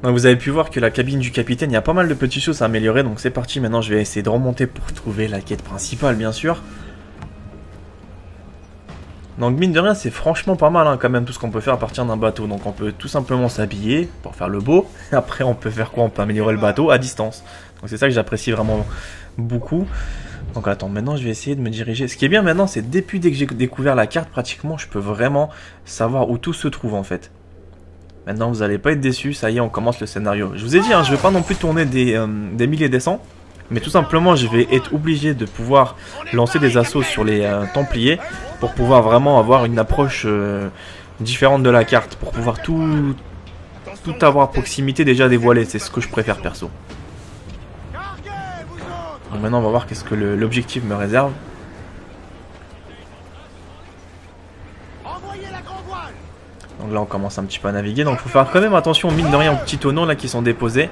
Donc vous avez pu voir que la cabine du capitaine, il y a pas mal de petites choses à améliorer. Donc c'est parti, maintenant je vais essayer de remonter pour trouver la quête principale bien sûr. Donc mine de rien c'est franchement pas mal hein, quand même tout ce qu'on peut faire à partir d'un bateau. Donc on peut tout simplement s'habiller pour faire le beau. Après on peut faire quoi? On peut améliorer le bateau à distance. Donc c'est ça que j'apprécie vraiment beaucoup. Donc attends, maintenant je vais essayer de me diriger. Ce qui est bien maintenant c'est dès que j'ai découvert la carte pratiquement je peux vraiment savoir où tout se trouve en fait. Maintenant vous n'allez pas être déçus, ça y est on commence le scénario. Je vous ai dit hein, je vais pas non plus tourner des milliers des cents. Mais tout simplement, je vais être obligé de pouvoir lancer des assauts sur les Templiers pour pouvoir vraiment avoir une approche différente de la carte, pour pouvoir tout avoir à proximité déjà dévoilé. C'est ce que je préfère perso. Donc maintenant, on va voir qu'est-ce que l'objectif me réserve. Donc là, on commence un petit peu à naviguer. Donc il faut faire quand même attention, mine de rien, aux petits tonneaux là qui sont déposés.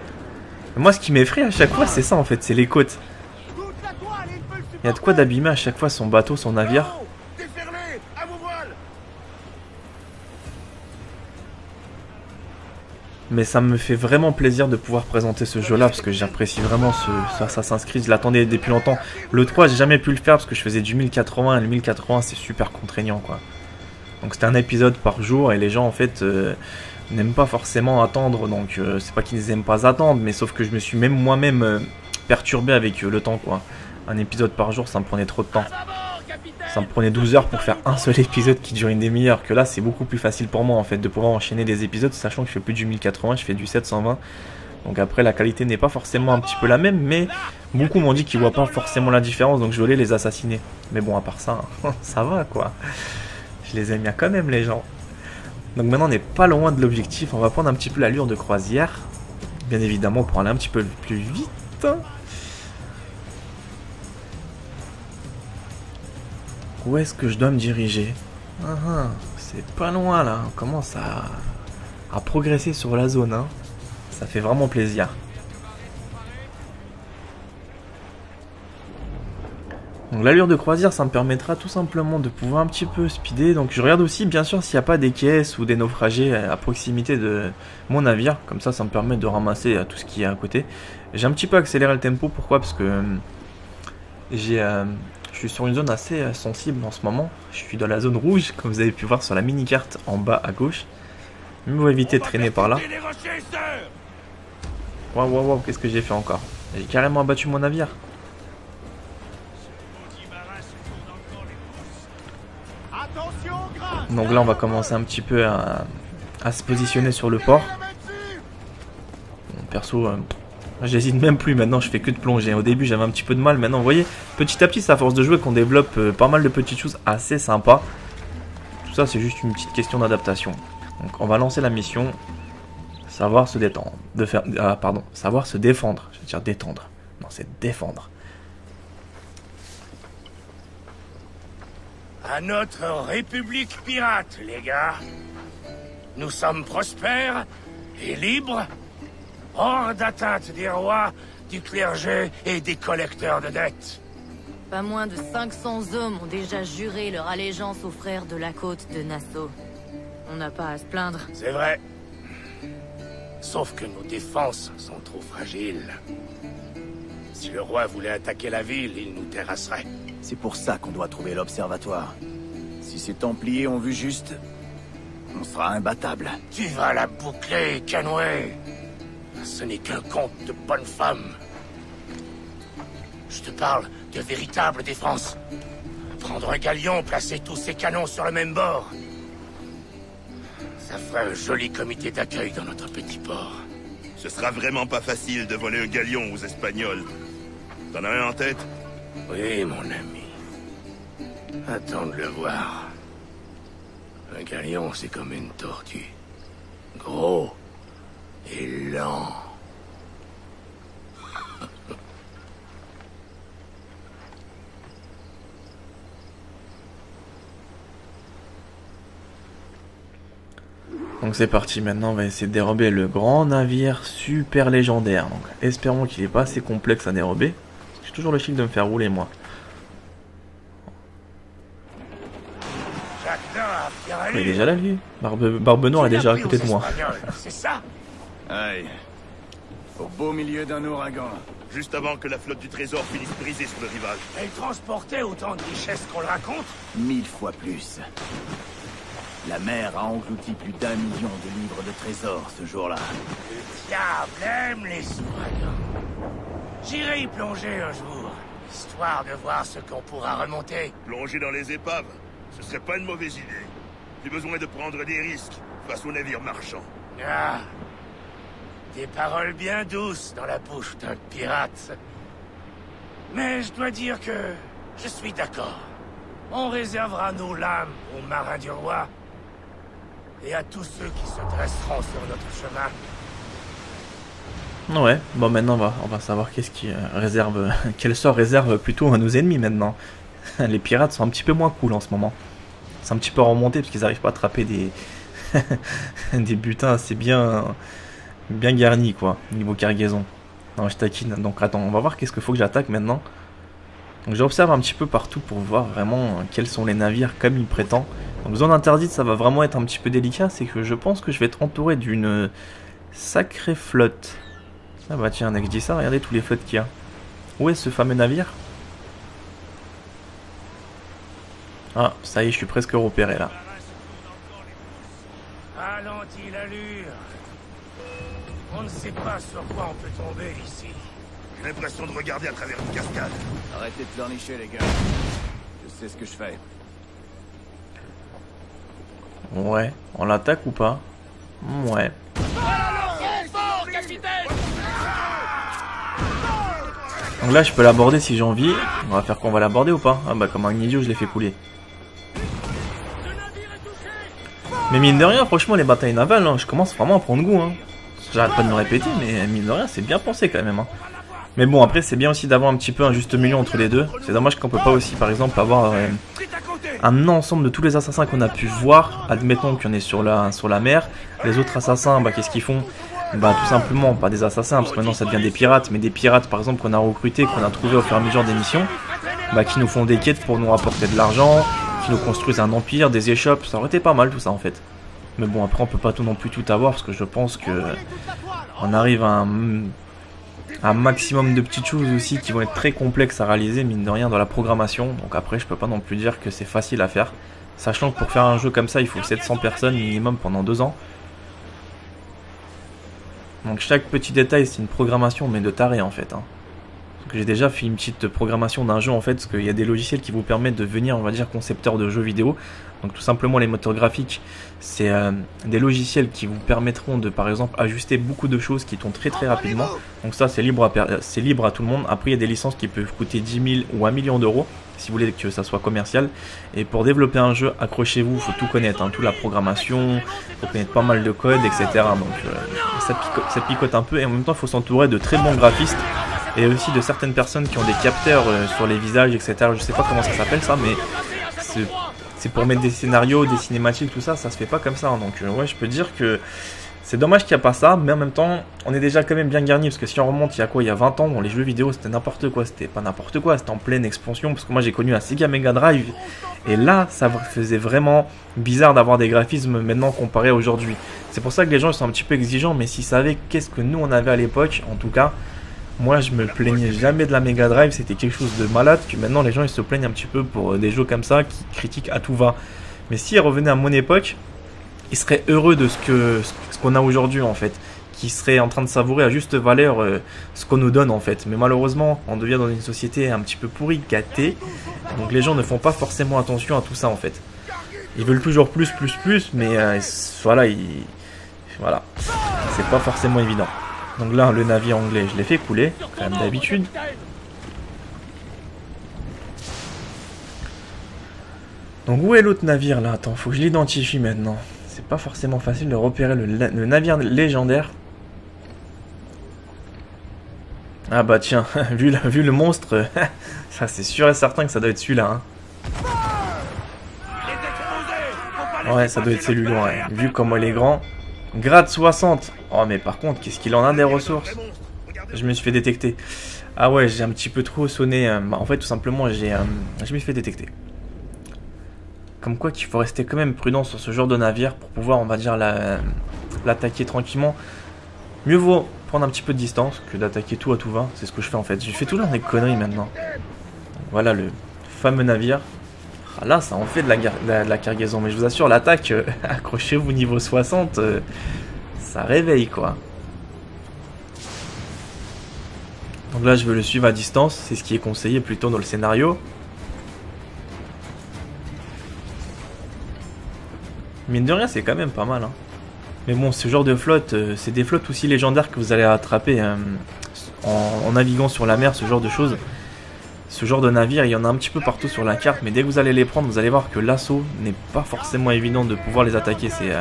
Moi ce qui m'effraie à chaque fois c'est ça en fait, c'est les côtes. Il y a de quoi d'abîmer à chaque fois son bateau, son navire. Mais ça me fait vraiment plaisir de pouvoir présenter ce jeu là parce que j'apprécie vraiment ce Assassin's Creed. Je l'attendais depuis longtemps. Le 3 j'ai jamais pu le faire parce que je faisais du 1080 et le 1080 c'est super contraignant quoi. Donc c'était un épisode par jour et les gens en fait... n'aiment pas forcément attendre, donc c'est pas qu'ils n'aiment pas attendre, mais sauf que je me suis même moi-même perturbé avec le temps quoi. Un épisode par jour ça me prenait trop de temps. Ça me prenait 12 heures pour faire un seul épisode qui dure une demi-heure, que là c'est beaucoup plus facile pour moi en fait de pouvoir enchaîner des épisodes, sachant que je fais plus du 1080, je fais du 720. Donc après la qualité n'est pas forcément un petit peu la même, mais beaucoup m'ont dit qu'ils voient pas forcément la différence, donc je voulais les assassiner. Mais bon à part ça, ça va quoi. Je les aime bien quand même les gens. Donc maintenant on n'est pas loin de l'objectif, on va prendre un petit peu l'allure de croisière. Bien évidemment pour aller un petit peu plus vite. Où est-ce que je dois me diriger? C'est pas loin là, on commence à progresser sur la zone. Hein. Ça fait vraiment plaisir. Donc l'allure de croisière ça me permettra tout simplement de pouvoir un petit peu speeder. Donc je regarde aussi bien sûr s'il n'y a pas des caisses ou des naufragés à proximité de mon navire. Comme ça me permet de ramasser tout ce qui est à côté. J'ai un petit peu accéléré le tempo, pourquoi? Parce que je suis sur une zone assez sensible en ce moment. Je suis dans la zone rouge comme vous avez pu voir sur la mini carte en bas à gauche. Mais on va éviter de traîner par là. Waouh, qu'est-ce que j'ai fait encore? J'ai carrément abattu mon navire. Donc là on va commencer un petit peu à se positionner sur le port. Bon, perso j'hésite même plus, maintenant je fais que de plonger. Au début j'avais un petit peu de mal, maintenant vous voyez petit à petit c'est à force de jouer qu'on développe pas mal de petites choses assez sympas. Tout ça c'est juste une petite question d'adaptation. Donc on va lancer la mission. Savoir se détendre. Savoir se défendre. Je veux dire détendre. Non c'est défendre. À notre république pirate, les gars. Nous sommes prospères et libres, hors d'atteinte des rois, du clergé et des collecteurs de dettes. Pas moins de 500 hommes ont déjà juré leur allégeance aux frères de la côte de Nassau. On n'a pas à se plaindre. C'est vrai. Sauf que nos défenses sont trop fragiles. Si le roi voulait attaquer la ville, il nous terrasserait. C'est pour ça qu'on doit trouver l'observatoire. Si ces Templiers ont vu juste, on sera imbattable. Tu vas la boucler, Canway. Ce n'est qu'un conte de bonne femme. Je te parle de véritable défense. Prendre un galion, placer tous ses canons sur le même bord. Ça ferait un joli comité d'accueil dans notre petit port. Ce sera vraiment pas facile de voler un galion aux Espagnols. T'en as un en tête? Oui, mon ami. Attends de le voir. Un galion, c'est comme une tortue. Gros et lent. Donc c'est parti, maintenant on va essayer de dérober le grand navire super légendaire. Donc espérons qu'il n'est pas assez complexe à dérober. J'ai toujours le chic de me faire rouler moi. Il est déjà là lui. Barbe Noire est déjà à côté de moi. C'est ça? Aïe. Au beau milieu d'un ouragan. Juste avant que la flotte du trésor finisse brisée sur le rivage. Elle transportait autant de richesses qu'on le raconte? 1000 fois plus. La mer a englouti plus d'1 million de livres de trésors ce jour-là. Le diable aime les ouragans. J'irai y plonger un jour, histoire de voir ce qu'on pourra remonter. Plonger dans les épaves, ce serait pas une mauvaise idée. J'ai besoin de prendre des risques face aux navires marchands. Ah, des paroles bien douces dans la bouche d'un pirate. Mais je dois dire que je suis d'accord. On réservera nos lames aux marins du roi et à tous ceux qui se dresseront sur notre chemin. Ouais, bon maintenant on va savoir qu'est-ce qui réserve, quel sort réserve plutôt à nos ennemis maintenant. Les pirates sont un petit peu moins cool en ce moment. C'est un petit peu remonté parce qu'ils n'arrivent pas à attraper des des butins assez bien garnis quoi, niveau cargaison. Non, je taquine. Donc attends, on va voir qu'est-ce qu'il faut que j'attaque maintenant. Donc j'observe un petit peu partout pour voir vraiment quels sont les navires comme il prétend. Donc zone interdite, ça va vraiment être un petit peu délicat, c'est que je pense que je vais être entouré d'une sacrée flotte. Ah bah tiens, dès que je dis ça, regardez tous les flottes qu'il y a. Où est ce fameux navire? Ah, ça y est, je suis presque repéré là. Ralentis l'allure. On ne sait pas sur quoi on peut tomber ici. J'ai l'impression de regarder à travers une cascade. Arrêtez de pleurnicher, les gars. Je sais ce que je fais. Ouais, on l'attaque ou pas? Ouais. Donc là, je peux l'aborder si j'ai envie. On va faire quoi? On va l'aborder ou pas? Ah bah comme un idiot, je l'ai fait couler. Mais mine de rien, franchement, les batailles navales, hein, je commence vraiment à prendre goût. Hein. J'arrête pas de me répéter, mais mine de rien, c'est bien pensé quand même. Hein. Mais bon, après, c'est bien aussi d'avoir un petit peu un juste milieu entre les deux. C'est dommage qu'on peut pas aussi, par exemple, avoir un ensemble de tous les assassins qu'on a pu voir. Admettons qu'il y en ait sur la mer. Les autres assassins, bah, qu'est-ce qu'ils font? Bah, tout simplement, pas des assassins, parce que maintenant ça devient des pirates, mais des pirates, par exemple, qu'on a recrutés, qu'on a trouvés au fur et à mesure des missions, bah, qui nous font des quêtes pour nous rapporter de l'argent, qui nous construisent un empire, des échoppes. Ça aurait été pas mal tout ça en fait. Mais bon, après, on peut pas tout non plus tout avoir, parce que je pense que on arrive à un maximum de petites choses aussi qui vont être très complexes à réaliser, mine de rien, dans la programmation. Donc après, je peux pas non plus dire que c'est facile à faire. Sachant que pour faire un jeu comme ça, il faut 700 personnes minimum pendant 2 ans. Donc chaque petit détail, c'est une programmation, mais de taré en fait. Hein. J'ai déjà fait une petite programmation d'un jeu en fait, parce qu'il y a des logiciels qui vous permettent de devenir, on va dire, concepteur de jeux vidéo. Donc tout simplement les moteurs graphiques, c'est des logiciels qui vous permettront de, par exemple, ajuster beaucoup de choses qui tournent très rapidement. Donc ça, c'est libre à tout le monde. Après, il y a des licences qui peuvent coûter 10 000 ou 1 million d'euros, si vous voulez que ça soit commercial. Et pour développer un jeu, accrochez-vous, il faut tout connaître, hein, toute la programmation, il faut connaître pas mal de code, etc. Donc ça picote un peu, et en même temps, il faut s'entourer de très bons graphistes. Et aussi de certaines personnes qui ont des capteurs sur les visages, etc. Je sais pas comment ça s'appelle ça, mais c'est pour mettre des scénarios, des cinématiques, tout ça, ça se fait pas comme ça. Hein. Donc ouais, je peux dire que c'est dommage qu'il n'y a pas ça, mais en même temps, on est déjà quand même bien garni, parce que si on remonte il y a quoi, il y a 20 ans, dans les jeux vidéo, c'était n'importe quoi, c'était pas n'importe quoi, c'était en pleine expansion, parce que moi j'ai connu un Sega Mega Drive, et là, ça faisait vraiment bizarre d'avoir des graphismes maintenant comparés à aujourd'hui. C'est pour ça que les gens ils sont un petit peu exigeants, mais s'ils savaient qu'est-ce que nous on avait à l'époque, en tout cas, moi je me plaignais jamais de la Mega Drive, c'était quelque chose de malade, que maintenant les gens ils se plaignent un petit peu pour des jeux comme ça, qui critiquent à tout va. Mais s'ils revenaient à mon époque, ils seraient heureux de ce qu'on a aujourd'hui en fait, qui serait en train de savourer à juste valeur ce qu'on nous donne en fait. Mais malheureusement, on devient dans une société un petit peu pourrie, gâtée, donc les gens ne font pas forcément attention à tout ça en fait. Ils veulent toujours plus, mais voilà, c'est pas forcément évident. Donc là, le navire anglais, je l'ai fait couler, comme d'habitude. Donc où est l'autre navire là? Attends, faut que je l'identifie maintenant. C'est pas forcément facile de repérer le navire légendaire. Ah bah tiens, vu le monstre, ça c'est sûr et certain que ça doit être celui-là. Hein. Ouais, ça doit être celui-là, ouais. Vu comment il est grand. Grade 60. Oh mais par contre, qu'est-ce qu'il en a des ressources? Je me suis fait détecter. Ah ouais, j'ai un petit peu trop sonné. En fait, tout simplement, je me suis fait détecter. Comme quoi qu'il faut rester quand même prudent sur ce genre de navire pour pouvoir, on va dire, l'attaquer tranquillement. Mieux vaut prendre un petit peu de distance que d'attaquer tout à tout va. C'est ce que je fais en fait. Je fais toujours des conneries maintenant. Voilà le fameux navire. Ah, là, ça en fait de la cargaison. Mais je vous assure, l'attaque, accrochez-vous niveau 60, ça réveille quoi. Donc là, je veux le suivre à distance. C'est ce qui est conseillé plutôt dans le scénario. Mine de rien, c'est quand même pas mal. Hein. Mais bon, ce genre de flotte, c'est des flottes aussi légendaires que vous allez attraper en naviguant sur la mer, ce genre de choses. Ce genre de navire, il y en a un petit peu partout sur la carte, mais dès que vous allez les prendre, vous allez voir que l'assaut n'est pas forcément évident de pouvoir les attaquer, ces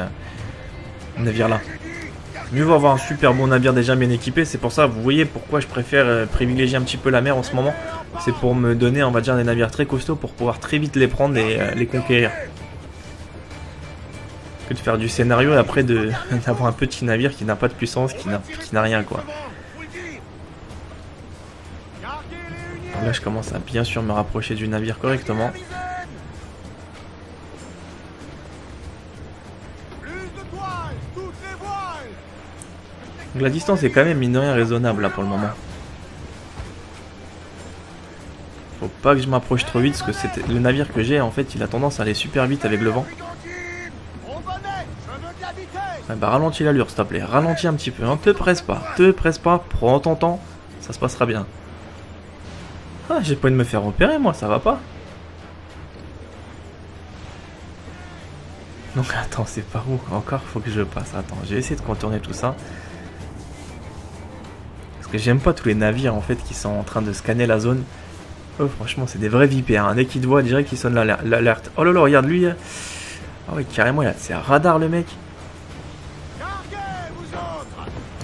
navires-là. Mieux vaut avoir un super bon navire déjà bien équipé, c'est pour ça, vous voyez pourquoi je préfère privilégier un petit peu la mer en ce moment. C'est pour me donner, on va dire, des navires très costauds pour pouvoir très vite les prendre et les conquérir. Que de faire du scénario et après d'avoir un petit navire qui n'a pas de puissance, qui n'a rien quoi. Donc là je commence à bien sûr me rapprocher du navire correctement. Donc la distance est quand même mine de rien raisonnable là pour le moment. Faut pas que je m'approche trop vite parce que le navire que j'ai en fait il a tendance à aller super vite avec le vent. Ah bah ralentis l'allure s'il te plaît, ralentis un petit peu, hein. Te presse pas, prends ton temps, ça se passera bien. Ah j'ai pas envie de me faire repérer moi, ça va pas. Donc attends, c'est par où encore faut que je passe, attends, je vais essayer de contourner tout ça. Parce que j'aime pas tous les navires en fait qui sont en train de scanner la zone. Oh franchement c'est des vrais vipères, hein. Dès qu'ils te voient direct qu'ils sonnent l'alerte. Oh là là regarde lui. Ah ouais carrément c'est un radar le mec.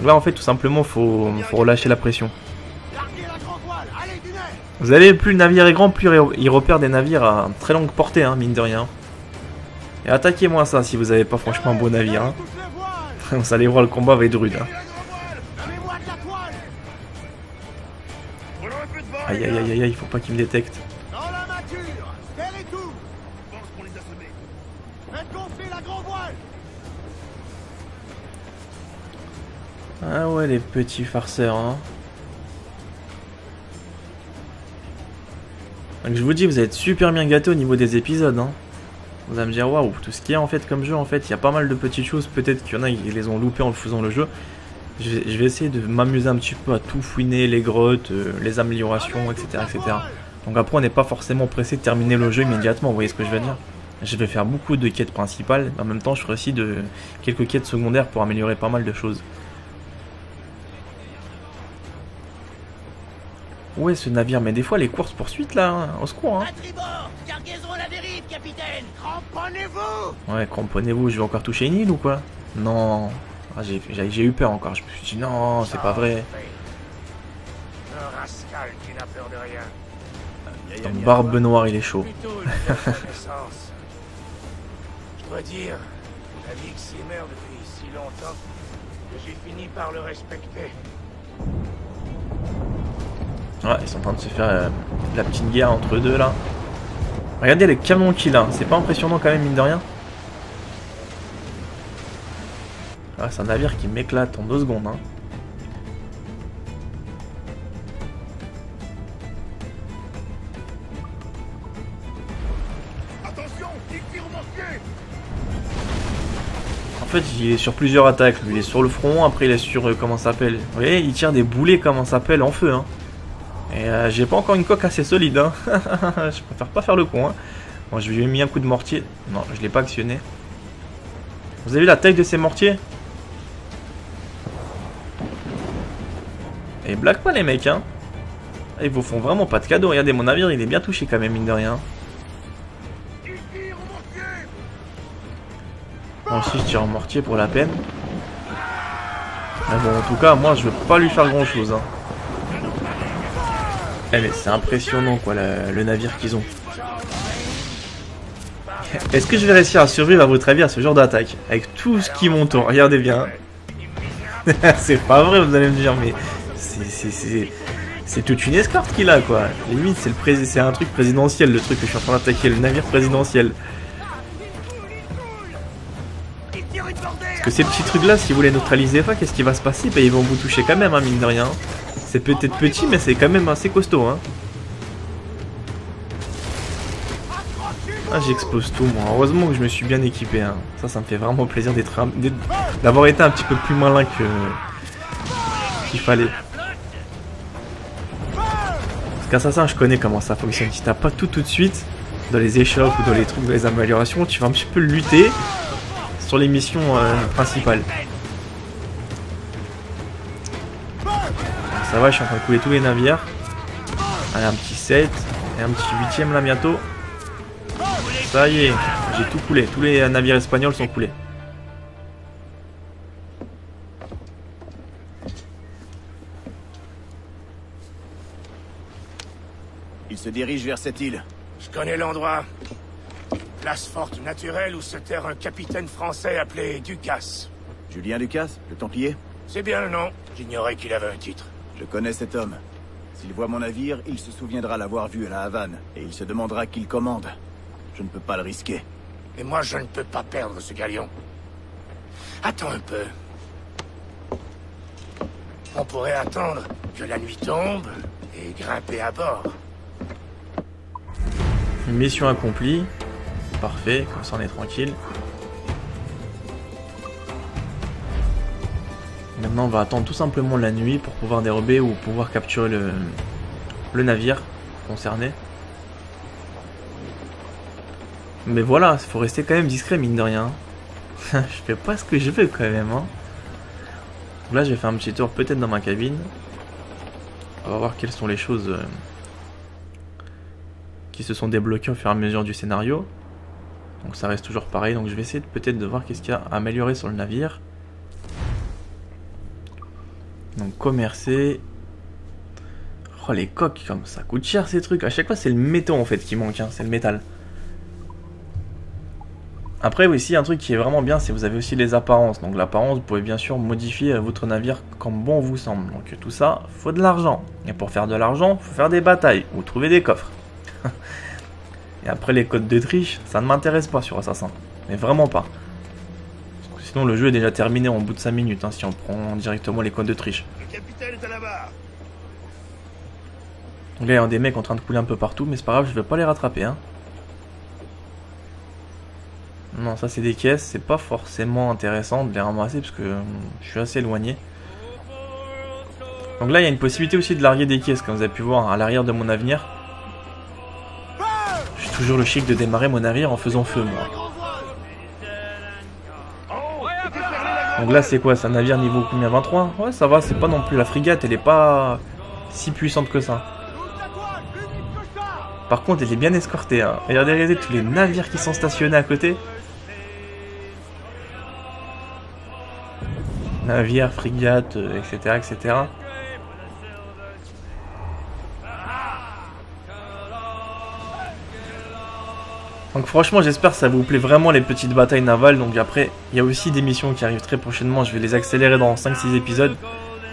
Là en fait tout simplement faut relâcher la pression. Vous allez plus le navire est grand, plus il repère des navires à très longue portée, hein, mine de rien. Et attaquez-moi ça si vous n'avez pas franchement un beau navire. Hein. Vous allez voir le combat va être rude. Hein. Aïe aïe aïe aïe, faut pas qu'il me détecte. Ah ouais les petits farceurs hein. Donc je vous dis vous allez être super bien gâtés au niveau des épisodes hein. Vous allez me dire waouh tout ce qu'il y a en fait comme jeu en fait il y a pas mal de petites choses, peut-être qu'il y en a qui les ont loupées en le faisant le jeu. Je vais essayer de m'amuser un petit peu à tout fouiner, les grottes, les améliorations etc. Donc après on n'est pas forcément pressé de terminer le jeu immédiatement, vous voyez ce que je veux dire. Je vais faire beaucoup de quêtes principales, en même temps je ferai aussi quelques quêtes secondaires pour améliorer pas mal de choses. Où est ce navire? Mais des fois les courses poursuites là, hein, au secours hein. Ouais, cramponnez-vous, je vais encore toucher une île ou quoi? Non, ah, j'ai eu peur encore, je me suis dit non, c'est pas vrai. Ton barbe noire il est chaud. Je dois dire, la vie s'y meurt depuis si longtemps que j'ai fini par le respecter. Ouais, ils sont en train de se faire la petite guerre entre eux deux là. Regardez les camions qu'il a, c'est pas impressionnant quand même mine de rien. Ah, c'est un navire qui m'éclate en 2 secondes. Hein. En fait, il est sur plusieurs attaques. Lui, il est sur le front, après il est sur comment ça s'appelle. Vous voyez, il tire des boulets comment ça s'appelle en feu. Hein. Et j'ai pas encore une coque assez solide. Hein. Je préfère pas faire le con. Hein. Bon, je lui ai mis un coup de mortier. Non, je l'ai pas actionné. Vous avez vu la taille de ces mortiers? Et blague pas les mecs. Hein. Ils vous font vraiment pas de cadeau. Regardez, mon navire il est bien touché quand même, mine de rien. Moi aussi je tire en mortier pour la peine. Mais bon en tout cas moi je veux pas lui faire grand chose hein. Eh mais c'est impressionnant quoi le navire qu'ils ont. Est-ce que je vais réussir à survivre à votre avis à ce genre d'attaque? Avec tout ce qui m'entoure, regardez bien. C'est pas vrai vous allez me dire mais c'est toute une escorte qu'il a quoi. Limite c'est un truc présidentiel le truc que je suis en train d'attaquer, le navire présidentiel. Parce que ces petits trucs là, si vous les neutralisez pas, qu'est-ce qui va se passer? Bah, ils vont vous toucher quand même, hein, mine de rien. C'est peut-être petit, mais c'est quand même assez costaud. Hein. Ah, j'explose tout, moi. Heureusement que je me suis bien équipé. Hein. Ça me fait vraiment plaisir d'avoir été un petit peu plus malin qu'il fallait. Parce qu'Assassin, je connais comment ça fonctionne. Si t'as pas tout de suite, dans les échoppes ou dans les trucs, dans les améliorations, tu vas un petit peu lutter sur les missions principales. Donc ça va, je suis en train de couler tous les navires. Allez, un petit 7 et un petit 8ème là bientôt. Ça y est, j'ai tout coulé. Tous les navires espagnols sont coulés. Il se dirige vers cette île. Je connais l'endroit. Place forte naturelle où se terre un capitaine français appelé Ducasse. Julien Ducasse, le Templier? C'est bien le nom. J'ignorais qu'il avait un titre. Je connais cet homme. S'il voit mon navire, il se souviendra l'avoir vu à la Havane. Et il se demandera qui le commande. Je ne peux pas le risquer. Et moi, je ne peux pas perdre ce galion. Attends un peu. On pourrait attendre que la nuit tombe et grimper à bord. Mission accomplie. Parfait, comme ça on est tranquille. Maintenant on va attendre tout simplement la nuit pour pouvoir dérober ou pouvoir capturer le navire concerné. Mais voilà, il faut rester quand même discret mine de rien. Je fais pas ce que je veux quand même. Hein. Là je vais faire un petit tour peut-être dans ma cabine. On va voir quelles sont les choses qui se sont débloquées au fur et à mesure du scénario. Donc ça reste toujours pareil, donc je vais essayer peut-être de voir qu'est-ce qu'il y a à améliorer sur le navire. Donc commercer. Oh les coques, comme ça coûte cher ces trucs. À chaque fois c'est le métaux en fait qui manque, hein, c'est le métal. Après aussi un truc qui est vraiment bien, c'est que vous avez aussi les apparences. Donc l'apparence, vous pouvez bien sûr modifier votre navire comme bon vous semble. Donc tout ça, faut de l'argent. Et pour faire de l'argent, faut faire des batailles ou trouver des coffres. Et après les codes de triche, ça ne m'intéresse pas sur Assassin. Mais vraiment pas. Parce que sinon le jeu est déjà terminé en bout de 5 minutes, hein, si on prend directement les codes de triche. Le capitaine est à la barre. Donc là il y a des mecs en train de couler un peu partout, mais c'est pas grave, je vais pas les rattraper. Hein. Non, ça c'est des caisses, c'est pas forcément intéressant de les ramasser parce que je suis assez éloigné. Donc là il y a une possibilité aussi de larguer des caisses, comme vous avez pu voir à l'arrière de mon navire. J'ai toujours le chic de démarrer mon navire en faisant feu, moi. Donc là c'est quoi? C'est un navire niveau combien? 23? Ouais, ça va, c'est pas non plus la frégate, elle est pas si puissante que ça. Par contre elle est bien escortée, hein. Regardez tous les navires qui sont stationnés à côté. Navire, frégate, etc., etc. Donc franchement j'espère que ça vous plaît vraiment les petites batailles navales. Donc après il y a aussi des missions qui arrivent très prochainement. Je vais les accélérer dans 5-6 épisodes.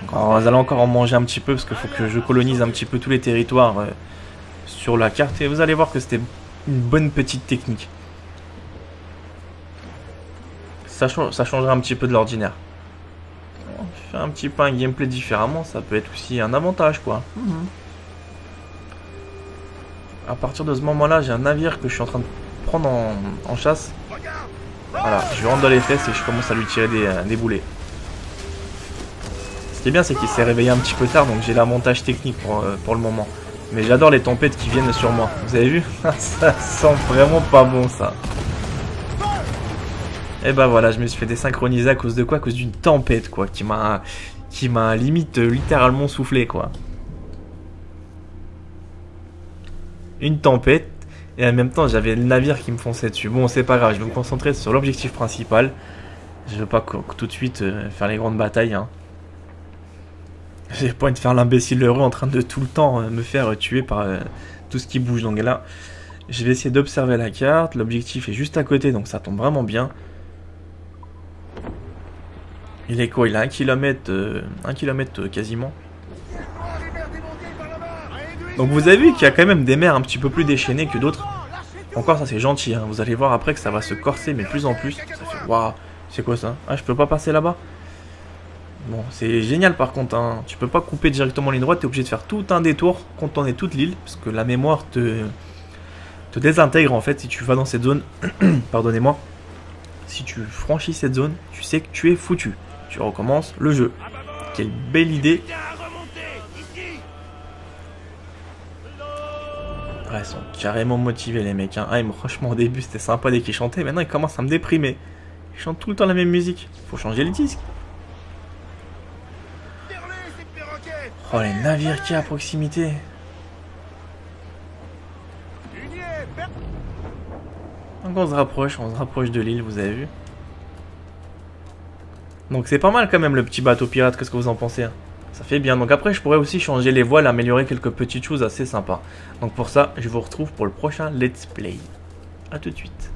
Donc, vous allez encore en manger un petit peu parce qu'il faut que je colonise un petit peu tous les territoires sur la carte. Et vous allez voir que c'était une bonne petite technique. Ça changerait un petit peu de l'ordinaire. Faire un petit peu un gameplay différemment, ça peut être aussi un avantage quoi. À partir de ce moment là j'ai un navire que je suis en train de prendre en chasse. Voilà, je rentre dans les fesses et je commence à lui tirer des boulets. Ce qui est bien c'est qu'il s'est réveillé un petit peu tard, donc j'ai l'avantage technique pour le moment. Mais j'adore les tempêtes qui viennent sur moi. Vous avez vu? Ça sent vraiment pas bon ça. Et bah voilà, je me suis fait désynchroniser à cause de quoi? À cause d'une tempête quoi, qui m'a limite littéralement soufflé quoi. Une tempête, et en même temps j'avais le navire qui me fonçait dessus. Bon c'est pas grave, je vais me concentrer sur l'objectif principal. Je veux pas tout de suite faire les grandes batailles hein. J'ai pas envie de faire l'imbécile heureux en train de tout le temps me faire tuer par tout ce qui bouge. Donc là je vais essayer d'observer la carte. L'objectif est juste à côté donc ça tombe vraiment bien. Il est quoi? Il a 1 km quasiment. Donc vous avez vu qu'il y a quand même des mers un petit peu plus déchaînées que d'autres. Encore ça c'est gentil, hein. Vous allez voir après que ça va se corser mais plus en plus. Ça fait waouh. C'est quoi ça? Ah, je peux pas passer là-bas? Bon, c'est génial par contre, hein. Tu peux pas couper directement ligne droite, t'es obligé de faire tout un détour, contourner toute l'île, parce que la mémoire te désintègre en fait si tu vas dans cette zone. Pardonnez-moi. Si tu franchis cette zone, tu sais que tu es foutu. Tu recommences le jeu. Quelle belle idée. Ouais, ils sont carrément motivés les mecs, hein. Ah, franchement au début c'était sympa dès qu'ils chantaient, maintenant ils commencent à me déprimer. Ils chantent tout le temps la même musique. Faut changer le disque. Oh, les navires qui à proximité. Donc on se rapproche de l'île, vous avez vu. Donc c'est pas mal quand même le petit bateau pirate, qu'est-ce que vous en pensez, hein? Ça fait bien. Donc après je pourrais aussi changer les voiles, améliorer quelques petites choses assez sympas. Donc pour ça, je vous retrouve pour le prochain let's play. A tout de suite.